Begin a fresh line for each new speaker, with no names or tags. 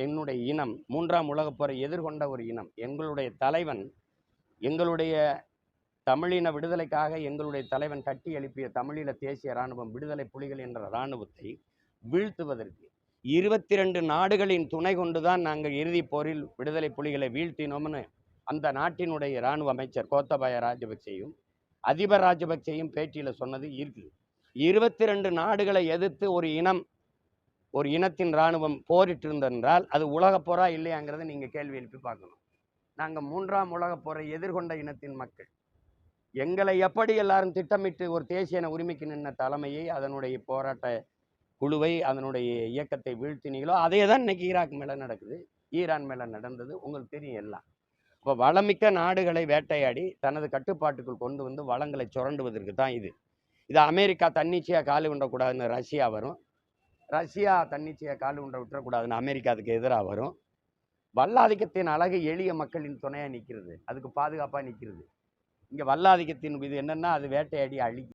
என்னுடைய இனம் 3ஆம் உலகப் போரை எதிர்கொண்ட ஒரு இனம். எங்களுடைய தலைவன், எங்களுடைய தமிழின விடுதலைக்காக எங்களுடைய தலைவன் கட்டி எழுப்பிய தமிழீழ தேசிய இராணுவம், விடுதலை புலிகள் என்ற இராணுவத்தை வீழ்த்துவதற்கு 22 நாடுகளின் துணை கொண்டுதான் நாங்கள் இறுதிப் போரில் விடுதலை புலிகளை வீழ்த்தினோம்னு அந்த நாட்டினுடைய இராணுவ அமைச்சர் கோத்தபாய ராஜபக்சேயும் அதிபர் ராஜபக்சேயும் பேட்டியில் சொன்னது இருக்குது. 22 நாடுகளை எதிர்த்து ஒரு இனத்தின் இராணுவம் போரிட்டு இருந்தென்றால் அது உலகப் போரா இல்லையாங்கிறத நீங்கள் கேள்வி எழுப்பி பார்க்கணும். நாங்கள் 3ஆம் உலகப் போரை எதிர்கொண்ட இனத்தின் மக்கள். எங்களை எப்படி எல்லாரும் திட்டமிட்டு ஒரு தேசிய உரிமைக்கு நின்ற தலைமையை, அதனுடைய போராட்ட குழுவை, அதனுடைய இயக்கத்தை வீழ்த்தினீங்களோ அதே தான் இன்னைக்கு ஈராக் மேலே நடக்குது, ஈரான் மேலே நடந்தது. உங்களுக்கு தெரியும் எல்லாம். இப்போ வளமிக்க நாடுகளை வேட்டையாடி தனது கட்டுப்பாட்டுக்குள் கொண்டு வந்து வளங்களை சுரண்டுவதற்கு தான் இது. அமெரிக்கா தன்னிச்சையாக காலு விடக்கூடாதுன்னு ரஷ்யா வரும், ரஷ்யா தன்னிச்சையாக காலு விட்டுறக்கூடாதுன்னு அமெரிக்கா அதுக்கு எதிராக வரும். வல்லாதிக்கத்தின் அழகு எளிய மக்களின் துணையாக நிற்கிறது, அதுக்கு பாதுகாப்பாக நிற்கிறது. இங்கே வல்லாதிக்கத்தின் இது என்னென்னா அது வேட்டையாடி அழிக்கும்.